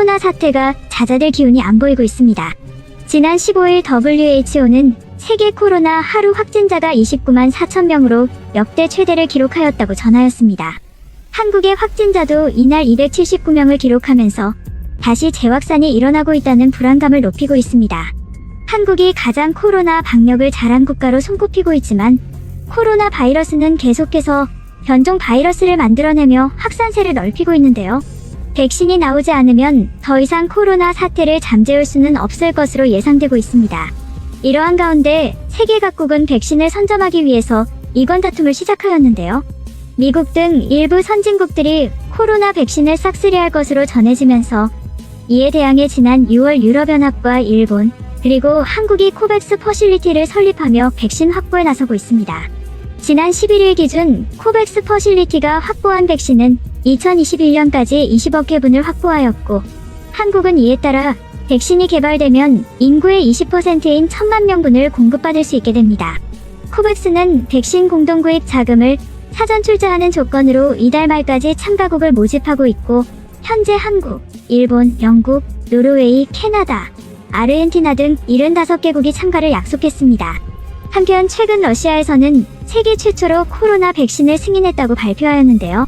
코로나 사태가 잦아들 기운이 안 보이고 있습니다. 지난 15일 WHO는 세계 코로나 하루 확진자가 29만 4천 명으로 역대 최대를 기록하였다고 전하였습니다. 한국의 확진자도 이날 279명을 기록하면서 다시 재확산이 일어나고 있다는 불안감을 높이고 있습니다. 한국이 가장 코로나 방역을 잘한 국가로 손꼽히고 있지만 코로나 바이러스는 계속해서 변종 바이러스를 만들어내며 확산세를 넓히고 있는데요. 백신이 나오지 않으면 더 이상 코로나 사태를 잠재울 수는 없을 것으로 예상되고 있습니다. 이러한 가운데 세계 각국은 백신을 선점하기 위해서 이권 다툼을 시작하였는데요. 미국 등 일부 선진국들이 코로나 백신을 싹쓸이할 것으로 전해지면서 이에 대항해 지난 6월 유럽연합과 일본 그리고 한국이 코백스 퍼실리티를 설립하며 백신 확보에 나서고 있습니다. 지난 11일 기준 코백스 퍼실리티가 확보한 백신은 2021년까지 20억 회분을 확보하였고 한국은 이에 따라 백신이 개발되면 인구의 20%인 1,000만 명분을 공급받을 수 있게 됩니다. 코백스는 백신 공동구입 자금을 사전 출자하는 조건으로 이달 말까지 참가국을 모집하고 있고 현재 한국, 일본, 영국, 노르웨이, 캐나다, 아르헨티나 등 75개국이 참가를 약속했습니다. 한편 최근 러시아에서는 세계 최초로 코로나 백신을 승인했다고 발표하였는데요.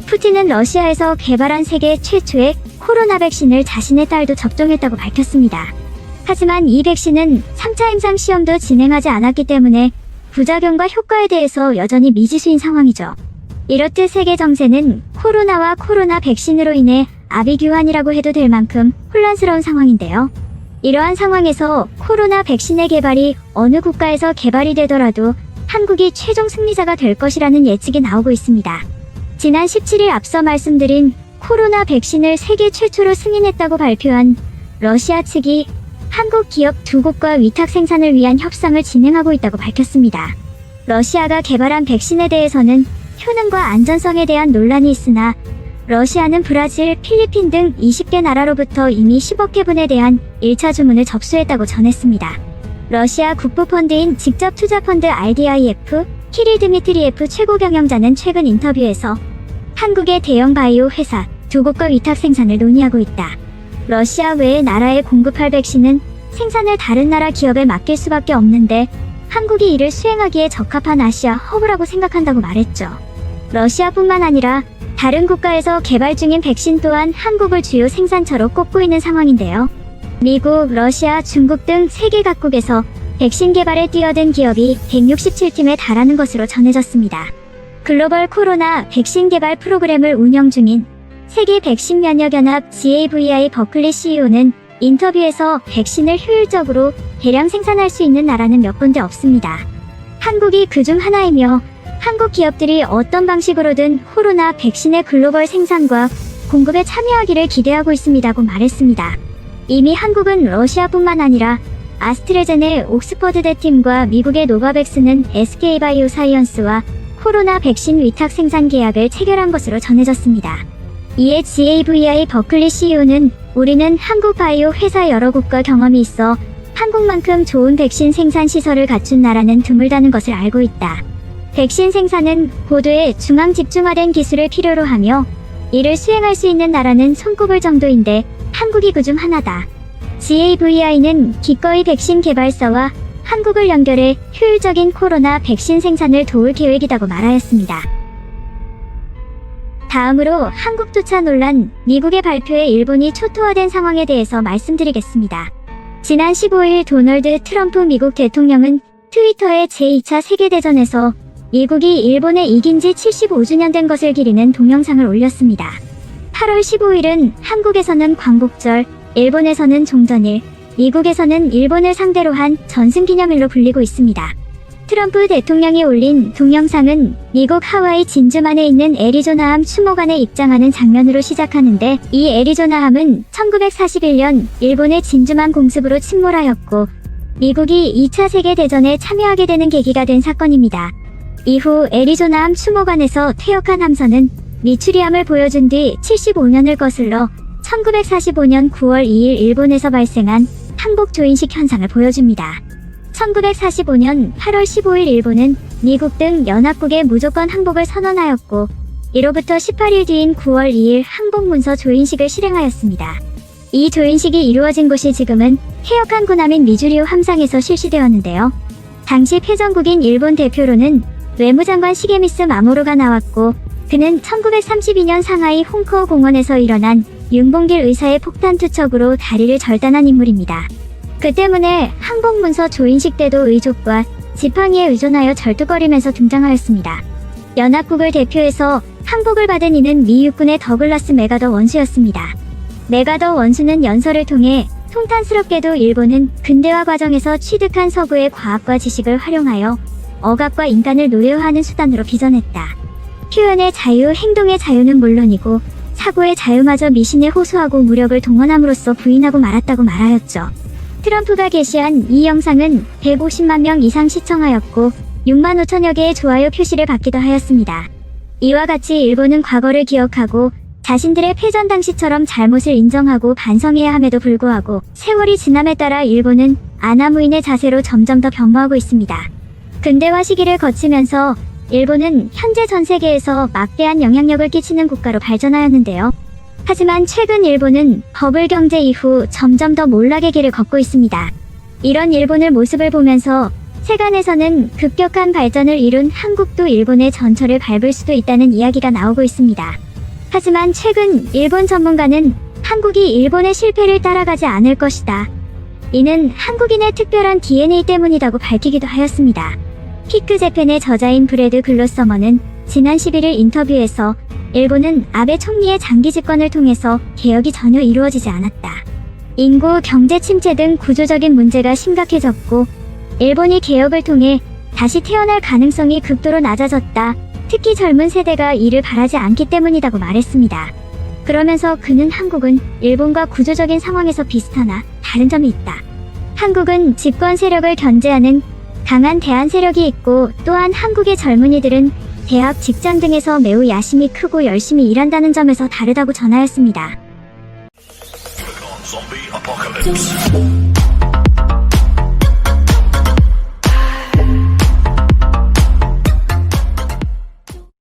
푸틴은 러시아에서 개발한 세계 최초의 코로나 백신을 자신의 딸도 접종했다고 밝혔습니다. 하지만 이 백신은 3차 임상 시험도 진행하지 않았기 때문에 부작용과 효과에 대해서 여전히 미지수인 상황이죠. 이렇듯 세계 정세는 코로나와 코로나 백신으로 인해 아비규환이라고 해도 될 만큼 혼란스러운 상황인데요. 이러한 상황에서 코로나 백신의 개발이 어느 국가에서 개발이 되더라도 한국이 최종 승리자가 될 것이라는 예측이 나오고 있습니다. 지난 17일 앞서 말씀드린 코로나 백신을 세계 최초로 승인했다고 발표한 러시아 측이 한국 기업 2곳과 위탁 생산을 위한 협상을 진행하고 있다고 밝혔습니다. 러시아가 개발한 백신에 대해서는 효능과 안전성에 대한 논란이 있으나 러시아는 브라질, 필리핀 등 20개 나라로부터 이미 10억 회분에 대한 1차 주문을 접수했다고 전했습니다. 러시아 국부펀드인 직접투자펀드 RDIF, 키릴 드미트리예프 최고경영자는 최근 인터뷰에서 한국의 대형 바이오 회사 2곳과 위탁 생산을 논의하고 있다. 러시아 외의 나라에 공급할 백신은 생산을 다른 나라 기업에 맡길 수밖에 없는데 한국이 이를 수행하기에 적합한 아시아 허브라고 생각한다고 말했죠. 러시아뿐만 아니라 다른 국가에서 개발 중인 백신 또한 한국을 주요 생산처로 꼽고 있는 상황인데요. 미국, 러시아, 중국 등 세계 각국에서 백신 개발에 뛰어든 기업이 167팀에 달하는 것으로 전해졌습니다. 글로벌 코로나 백신 개발 프로그램을 운영 중인 세계 백신 면역연합 GAVI 버클리 CEO는 인터뷰에서 백신을 효율적으로 대량 생산할 수 있는 나라는 몇 군데 없습니다. 한국이 그중 하나이며 한국 기업들이 어떤 방식으로든 코로나 백신의 글로벌 생산과 공급에 참여하기를 기대하고 있습니다고 말했습니다. 이미 한국은 러시아뿐만 아니라 아스트레제네 옥스퍼드대 팀과 미국의 노바백스는 SK바이오사이언스와 코로나 백신 위탁 생산 계약을 체결한 것으로 전해졌습니다. 이에 GAVI 버클리 CEO는 우리는 한국 바이오 회사 여러 곳과 경험이 있어 한국만큼 좋은 백신 생산 시설을 갖춘 나라는 드물다는 것을 알고 있다. 백신 생산은 고도의 중앙 집중화된 기술을 필요로 하며 이를 수행할 수 있는 나라는 손꼽을 정도인데 한국이 그중 하나다. GAVI는 기꺼이 백신 개발사와 한국을 연결해 효율적인 코로나 백신 생산을 도울 계획이라고 말하였습니다. 다음으로 한국 투자 논란, 미국의 발표에 일본이 초토화된 상황에 대해서 말씀드리겠습니다. 지난 15일 도널드 트럼프 미국 대통령은 트위터의 제2차 세계대전에서 미국이 일본에 이긴 지 75주년 된 것을 기리는 동영상을 올렸습니다. 8월 15일은 한국에서는 광복절, 일본에서는 종전일, 미국에서는 일본을 상대로 한 전승기념일로 불리고 있습니다. 트럼프 대통령이 올린 동영상은 미국 하와이 진주만에 있는 애리조나함 추모관에 입장하는 장면으로 시작하는데 이 애리조나함은 1941년 일본의 진주만 공습으로 침몰하였고 미국이 2차 세계대전에 참여하게 되는 계기가 된 사건입니다. 이후 애리조나함 추모관에서 퇴역한 함선은 미추리함을 보여준 뒤 75년을 거슬러 1945년 9월 2일 일본에서 발생한 항복 조인식 현상을 보여줍니다. 1945년 8월 15일 일본은 미국 등 연합국의 무조건 항복을 선언하였고 이로부터 18일 뒤인 9월 2일 항복 문서 조인식을 실행하였습니다. 이 조인식이 이루어진 곳이 지금은 해역한 군함인 미주리오 함상에서 실시되었는데요. 당시 패전국인 일본 대표로는 외무장관 시게미스 마모루가 나왔고 그는 1932년 상하이 홍커우 공원에서 일어난 윤봉길 의사의 폭탄 투척으로 다리를 절단한 인물입니다. 그 때문에 항복문서 조인식 때도 의족과 지팡이에 의존하여 절뚝거리면서 등장하였습니다. 연합국을 대표해서 항복을 받은 이는 미 육군의 더글라스 메가더 원수였습니다. 메가더 원수는 연설을 통해 통탄스럽게도 일본은 근대화 과정에서 취득한 서구의 과학과 지식을 활용하여 억압과 인간을 노예화하는 수단으로 빚어냈다. 표현의 자유, 행동의 자유는 물론이고 사고의 자유마저 미신에 호소하고 무력을 동원함으로써 부인하고 말았다고 말하였죠. 트럼프가 게시한 이 영상은 150만 명 이상 시청하였고 6만 5천여 개의 좋아요 표시를 받기도 하였습니다. 이와 같이 일본은 과거를 기억하고 자신들의 패전 당시처럼 잘못을 인정하고 반성해야 함에도 불구하고 세월이 지남에 따라 일본은 아나무인의 자세로 점점 더 변모하고 있습니다. 근대화 시기를 거치면서 일본은 현재 전 세계에서 막대한 영향력을 끼치는 국가로 발전하였는데요. 하지만 최근 일본은 버블 경제 이후 점점 더 몰락의 길을 걷고 있습니다. 이런 일본의 모습을 보면서 세간에서는 급격한 발전을 이룬 한국도 일본의 전철을 밟을 수도 있다는 이야기가 나오고 있습니다. 하지만 최근 일본 전문가는 한국이 일본의 실패를 따라가지 않을 것이다. 이는 한국인의 특별한 DNA 때문이라고 밝히기도 하였습니다. 피크재팬의 저자인 브래드 글로서머는 지난 11일 인터뷰에서 일본은 아베 총리의 장기 집권을 통해서 개혁이 전혀 이루어지지 않았다. 인구, 경제 침체 등 구조적인 문제가 심각해졌고 일본이 개혁을 통해 다시 태어날 가능성이 극도로 낮아졌다. 특히 젊은 세대가 이를 바라지 않기 때문이라고 말했습니다. 그러면서 그는 한국은 일본과 구조적인 상황에서 비슷하나 다른 점이 있다. 한국은 집권 세력을 견제하는 강한 대안 세력이 있고 또한 한국의 젊은이들은 대학, 직장 등에서 매우 야심이 크고 열심히 일한다는 점에서 다르다고 전하였습니다. Zombie apocalypse.